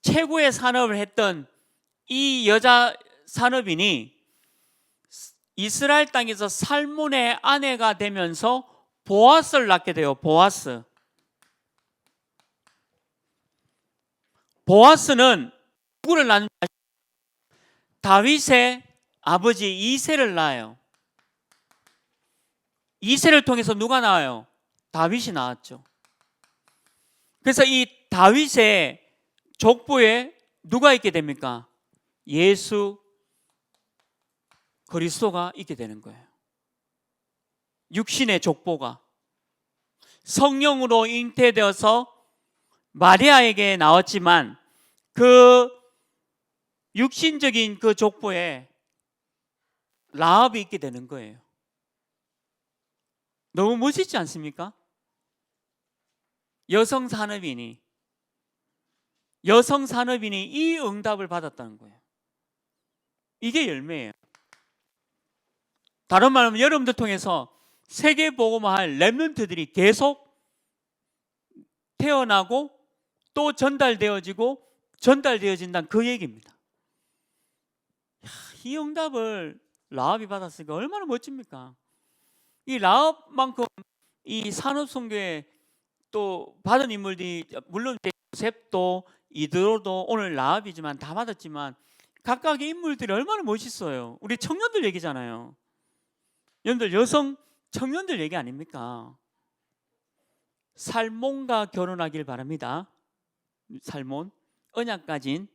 최고의 산업을 했던 이 여자 산업인이 이스라엘 땅에서 살몬의 아내가 되면서 보아스를 낳게 돼요. 보아스는 누구를 낳는지 아시죠? 다윗의 아버지 이새를 낳아요. 이새를 통해서 누가 나와요? 다윗이 나왔죠. 그래서 이 다윗의 족보에 누가 있게 됩니까? 예수 그리스도가 있게 되는 거예요. 육신의 족보가 성령으로 잉태되어서 마리아에게 나왔지만 그 육신적인 그 족보에 라합이 있게 되는 거예요. 너무 멋있지 않습니까? 여성 산업인이 이 응답을 받았다는 거예요. 이게 열매예요. 다른 말하면 여러분들 통해서 세계복음화할 렘넌트들이 계속 태어나고 또 전달되어진다는 그 얘기입니다. 이 응답을 라합이 받았으니까 얼마나 멋집니까? 이 라합만큼 이 산업선교에 또 받은 인물들이 물론 요셉도 이드로도 오늘 라합이지만 다 받았지만 각각의 인물들이 얼마나 멋있어요. 우리 청년들 얘기잖아요. 여러분들 여성 청년들 얘기 아닙니까? 살몬과 결혼하길 바랍니다. 살몬 언약 가진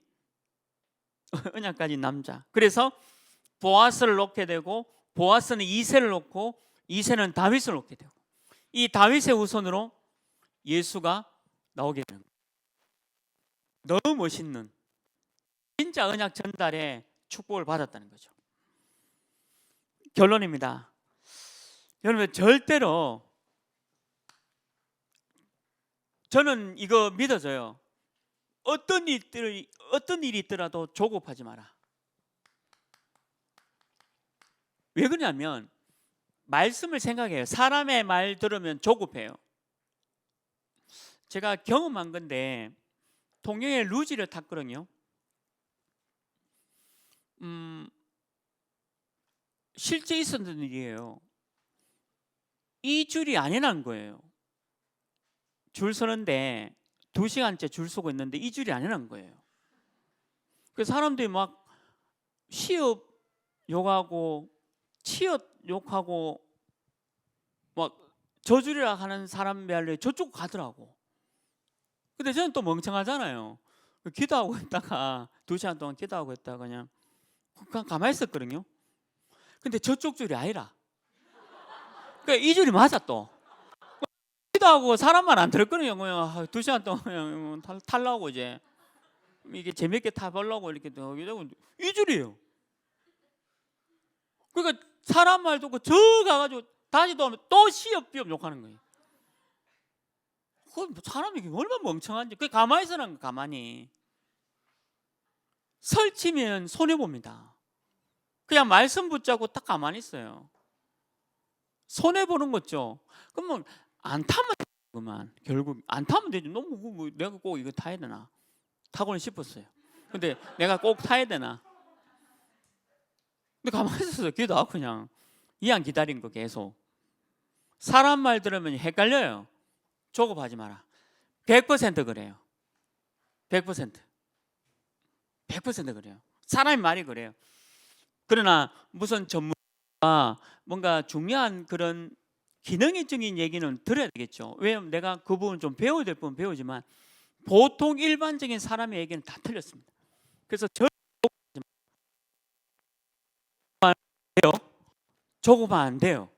남자. 그래서 보아스를 놓게 되고 보아스는 이새를 놓고 이새는 다윗을 놓게 되고 이 다윗의 후손으로 예수가 나오게 되는 거예요. 너무 멋있는 진짜 언약 전달의 축복을 받았다는 거죠. 결론입니다. 여러분 절대로 저는 이거 믿어져요. 어떤 일이 있더라도 조급하지 마라. 왜 그러냐면 말씀을 생각해요. 사람의 말 들으면 조급해요. 제가 경험한 건데 통영에 루지를 탔거든요. 실제 있었던 일이에요. 이 줄이 안 해난 거예요. 줄 서는데 2시간째 줄 서고 있는데 이 줄이 안 해난 거예요. 그래서 사람들이 막 시업 욕하고 치읓 욕하고 막 저주리라 하는 사람 말에 저쪽 가더라고. 근데 저는 또 멍청하잖아요. 기도하고 있다가 2시간 동안 기도하고 있다가 그냥 가만히 있었거든요. 근데 저쪽 줄이 아니라 그러니까 이 줄이 맞아. 또 기도하고 사람 말 안 들었거든요. 그냥 2시간 동안 그냥 탈라고 이제 이게 재밌게 타보려고 이렇게 이 줄이에요. 그러니까 사람 말 듣고 저 가가지고 다시 또 하면 또 시업비업 욕하는 거예요. 그 사람이 얼마나 멍청한지. 그 가만히 있으라는 거예요. 가만히 설치면 손해봅니다. 그냥 말씀 붙잡고 딱 가만히 있어요. 손해보는 거죠. 그러면 안 타면 그만 결국 안 타면 되지. 너무 내가 꼭 이거 타야 되나 타고는 싶었어요. 근데 내가 꼭 타야 되나. 근데 가만히 있어서 기도하고 그냥 이왕 기다린 거 계속. 사람 말 들으면 헷갈려요. 조급하지 마라. 100% 그래요. 100% 그래요. 사람의 말이 그래요. 그러나 무슨 전문가 뭔가 중요한 그런 기능적인 얘기는 들어야 되겠죠. 왜냐하면 내가 그 부분 좀 배워야 될 부분 배우지만 보통 일반적인 사람의 얘기는 다 틀렸습니다. 그래서 조급하면 안 돼요.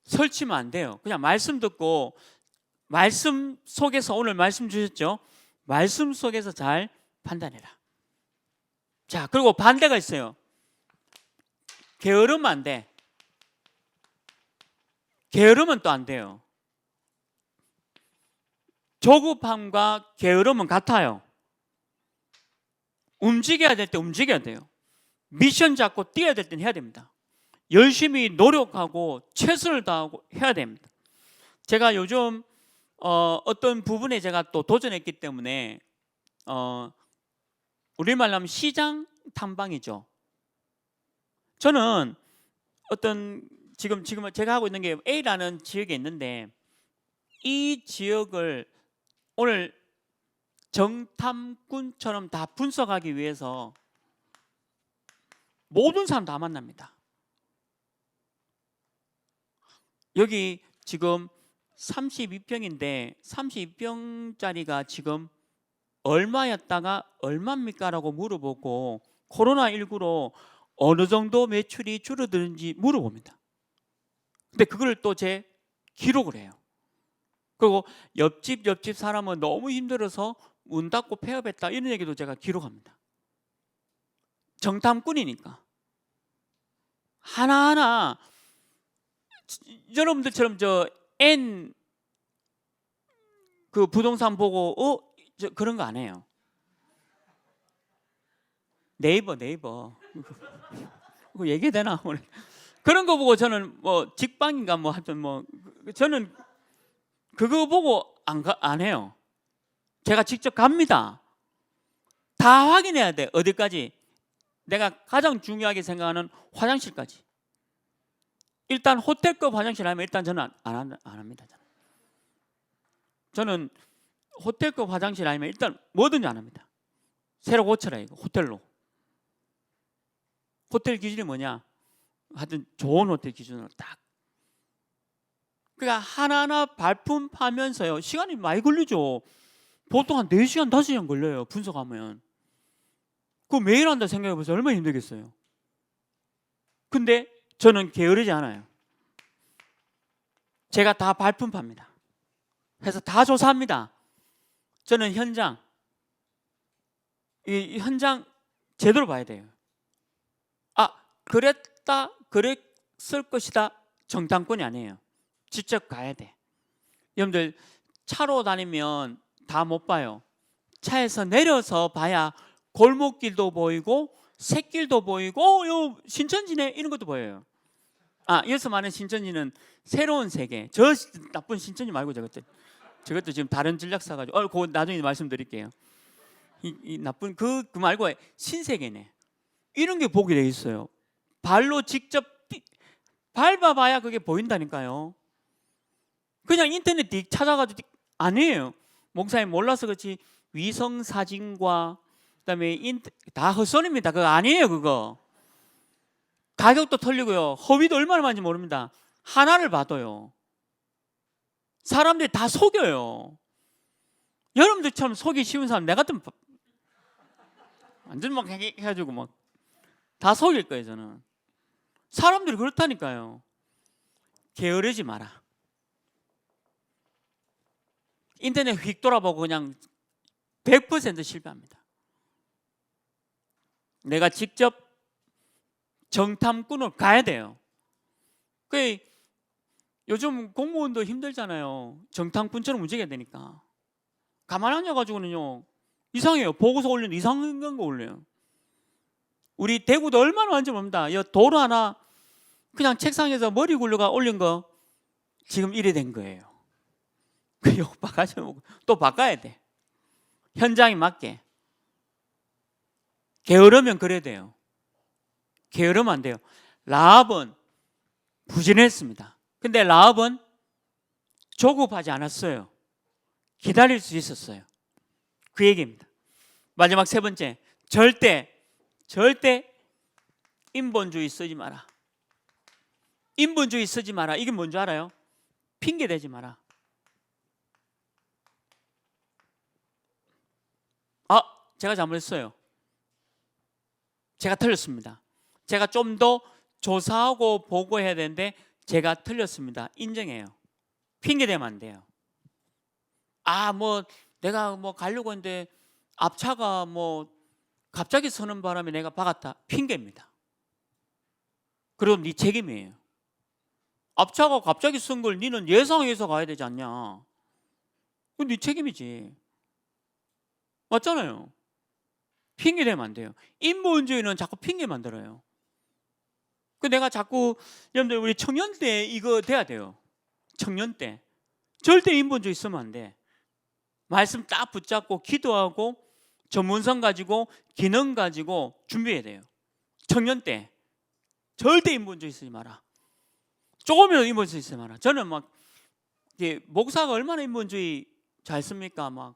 설치면 안 돼요. 그냥 말씀 듣고 말씀 속에서 오늘 말씀 주셨죠? 말씀 속에서 잘 판단해라. 자, 그리고 반대가 있어요. 게으르면 안 돼. 게으르면 또 안 돼요. 조급함과 게으름은 같아요. 움직여야 될 때 움직여야 돼요. 미션 잡고 뛰어야 될 때는 해야 됩니다. 열심히 노력하고 최선을 다하고 해야 됩니다. 제가 요즘 어떤 부분에 제가 또 도전했기 때문에 우리말로 하면 시장 탐방이죠. 저는 지금 제가 하고 있는 게 A라는 지역에 있는데, 이 지역을 오늘 정탐꾼처럼 다 분석하기 위해서 모든 사람 다 만납니다. 여기 지금 32평인데 32평짜리가 지금 얼마였다가 얼마입니까? 라고 물어보고 코로나19로 어느 정도 매출이 줄어드는지 물어봅니다. 근데 그걸 또 제 기록을 해요. 그리고 옆집 사람은 너무 힘들어서 문 닫고 폐업했다, 이런 얘기도 제가 기록합니다. 정탐꾼이니까 하나하나 여러분들처럼 N 그 부동산 보고 그런 거 안 해요. 네이버 그거 얘기 되나 오늘? 그런 거 보고 저는 뭐 직방인가 뭐 하여튼 뭐 저는 그거 보고 안 해요. 제가 직접 갑니다. 다 확인해야 돼. 어디까지? 내가 가장 중요하게 생각하는 화장실까지. 일단 호텔급 화장실 하면 일단 저는 안 합니다. 저는 호텔급 화장실 아니면 일단 뭐든지 안 합니다. 새로 고쳐라 이거 호텔로. 호텔 기준이 뭐냐? 하여튼 좋은 호텔 기준으로 딱. 그러니까 하나하나 발품하면서요, 시간이 많이 걸리죠. 보통 한 4시간, 5시간 걸려요, 분석하면. 그거 매일 한다 생각해보세요. 얼마나 힘들겠어요. 근데 저는 게으르지 않아요. 제가 다 발품합니다. 해서 다 조사합니다. 저는 이 현장 제대로 봐야 돼요. 그랬을 것이다 정탐꾼이 아니에요. 직접 가야 돼. 여러분들 차로 다니면 다 못 봐요. 차에서 내려서 봐야 골목길도 보이고 샛길도 보이고 요 신천지네 이런 것도 보여요. 여기서 말하는 신천지는 새로운 세계. 저 나쁜 신천지 말고 저것도 지금 다른 전략사 가지고 그거 나중에 말씀드릴게요. 이 나쁜 그 말고 신세계네. 이런 게 보게 돼 있어요. 발로 직접 밟아봐야 그게 보인다니까요. 그냥 인터넷 찾아가지고 아니에요. 목사님 몰라서 그렇지 위성 사진과 그다음에 다 헛소리입니다. 그거 아니에요. 그거 가격도 틀리고요. 허위도 얼마나 많은지 모릅니다. 하나를 봐도요. 사람들이 다 속여요. 여러분들처럼 속이 쉬운 사람 내 같으면 완전 막 해가지고 막 다 속일 거예요. 저는 사람들이 그렇다니까요. 게으르지 마라. 인터넷 휙 돌아보고 그냥 100% 실패합니다. 내가 직접 정탐꾼을 가야 돼요. 요즘 공무원도 힘들잖아요. 정탐꾼처럼 움직여야 되니까. 가만히 앉아가지고는요 이상해요. 보고서 올리는 이상한 거 올려요. 우리 대구도 얼마나 완전 봅니다. 도로 하나 그냥 책상에서 머리 굴려가 올린 거 지금 이래 된 거예요. 그거 바꿔서 또 바꿔야 돼. 현장에 맞게. 게으르면 그래야 돼요. 게으르면 안 돼요. 라합은 부진했습니다. 근데 라합은 조급하지 않았어요. 기다릴 수 있었어요. 그 얘기입니다. 마지막 세 번째, 절대 인본주의 쓰지 마라. 인본주의 쓰지 마라. 이게 뭔지 알아요? 핑계 대지 마라. 제가 잘못했어요. 제가 틀렸습니다. 제가 좀 더 조사하고 보고해야 되는데 제가 틀렸습니다. 인정해요. 핑계 대면 안 돼요. 내가 가려고 했는데 앞차가 갑자기 서는 바람에 내가 박았다. 핑계입니다. 그리고 네 책임이에요. 앞차가 갑자기 선 걸 니는 예상해서 가야 되지 않냐. 그건 네 책임이지. 맞잖아요. 핑계 대면 안 돼요. 인본주의는 자꾸 핑계 만들어요. 그 내가 자꾸 여러분들 우리 청년 때 이거 돼야 돼요. 청년 때 절대 인본주의 쓰면 안 돼. 말씀 딱 붙잡고 기도하고 전문성 가지고 기능 가지고 준비해야 돼요. 청년 때 절대 인본주의 쓰지 마라. 조금이라도 인본주의 쓰지 마라. 저는 막 목사가 얼마나 인본주의 잘 씁니까? 막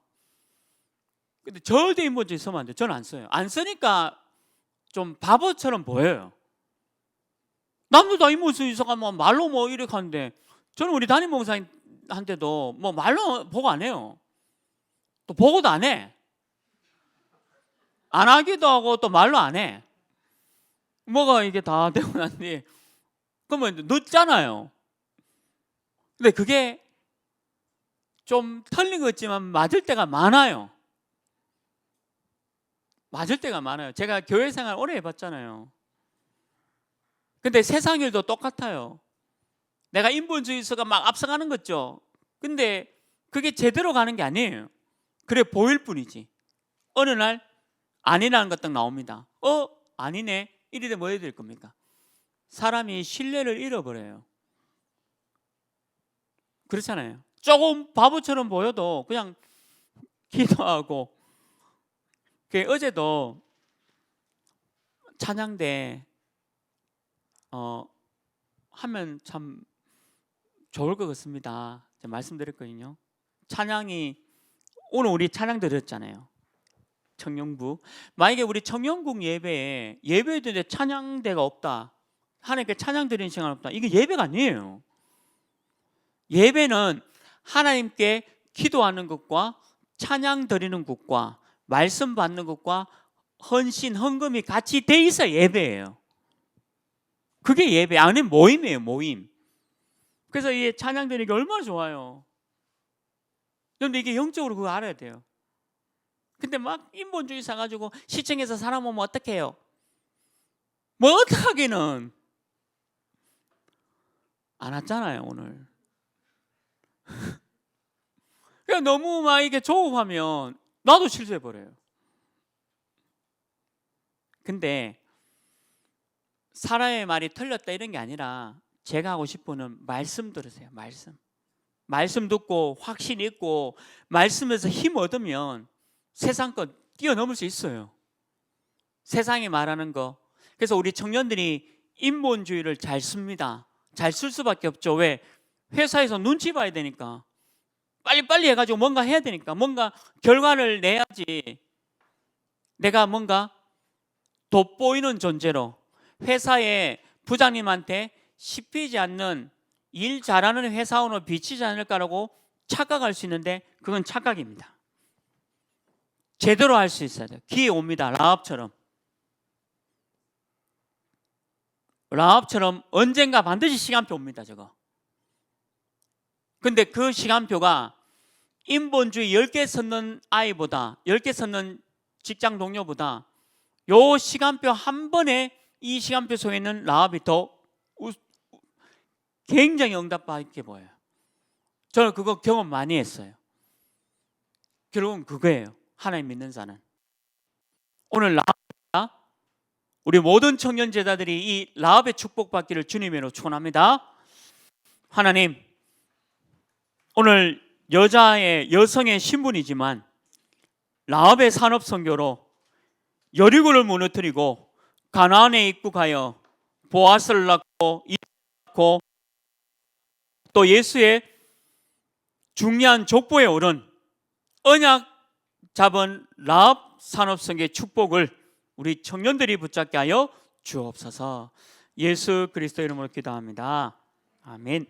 근데 절대 인본주의 쓰면 안 돼요. 저는 안 써요. 안 쓰니까 좀 바보처럼 보여요. 남도 다 인본주의 써가면 말로 뭐 이렇게 하는데 저는 우리 담임 목사님한테도 뭐 말로 보고 안 해요. 또 보고도 안 해. 안 하기도 하고 또 말로 안 해. 뭐가 이게 다 되고 난 뒤에 그러면 늦잖아요. 근데 그게 좀 틀린 것 같지만 맞을 때가 많아요. 맞을 때가 많아요. 제가 교회 생활 오래 해봤잖아요. 근데 세상 일도 똑같아요. 내가 인본주의서가 막 앞서가는 거죠. 근데 그게 제대로 가는 게 아니에요. 그래 보일 뿐이지. 어느 날 아니라는 것 딱 나옵니다. 아니네. 이리 되면 뭐 해야 될 겁니까? 사람이 신뢰를 잃어버려요. 그렇잖아요. 조금 바보처럼 보여도 그냥 기도하고. 어제도 찬양대 하면 참 좋을 것 같습니다. 제가 말씀드렸거든요. 찬양이 오늘 우리 찬양 드렸잖아요. 청년부. 만약에 우리 청년국 예배에 찬양대가 없다. 하나님께 찬양 드리는 시간 없다. 이게 예배가 아니에요. 예배는 하나님께 기도하는 것과 찬양 드리는 것과 말씀 받는 것과 헌신, 헌금이 같이 돼 있어 예배예요. 그게 예배, 아니면 모임이에요, 모임. 그래서 이 찬양 드리는 게 얼마나 좋아요. 그런데 이게 영적으로 그거 알아야 돼요. 근데 막 인본주의 사가지고 시청에서 사람 오면 어떡해요? 뭐 어떡하기는 안 왔잖아요 오늘. 그냥 너무 막 이게 조급하면 나도 실수해버려요. 근데 사람의 말이 틀렸다 이런 게 아니라 제가 하고 싶은 말씀 들으세요. 말씀 듣고 확신 있고 말씀에서 힘 얻으면 세상 것 뛰어넘을 수 있어요. 세상이 말하는 거. 그래서 우리 청년들이 인본주의를 잘 씁니다. 잘 쓸 수밖에 없죠. 왜? 회사에서 눈치 봐야 되니까. 빨리빨리 해가지고 뭔가 해야 되니까. 뭔가 결과를 내야지. 내가 뭔가 돋보이는 존재로 회사의 부장님한테 씹히지 않는 일 잘하는 회사원으로 비치지 않을까라고 착각할 수 있는데 그건 착각입니다. 제대로 할 수 있어야 돼요. 기회 옵니다. 라합처럼 언젠가 반드시 시간표 옵니다. 저거. 근데 그 시간표가 인본주의 10개 썼는 아이보다 10개 썼는 직장 동료보다 요 시간표 한 번에 이 시간표 속에 있는 라합이 더 굉장히 응답받게 보여요. 저는 그거 경험 많이 했어요. 결국은 그거예요. 하나님 믿는 자는. 오늘 라합, 우리 모든 청년 제자들이 이 라합의 축복받기를 주님으로 축원합니다. 하나님, 오늘 여성의 신분이지만 라합의 산업 선교로 여리고를 무너뜨리고 가나안에 입국하여 보아스를 낳고 이삭고 또 예수의 중요한 족보에 오른 언약 잡은 라합 산업성의 축복을 우리 청년들이 붙잡게 하여 주옵소서. 예수 그리스도 이름으로 기도합니다. 아멘.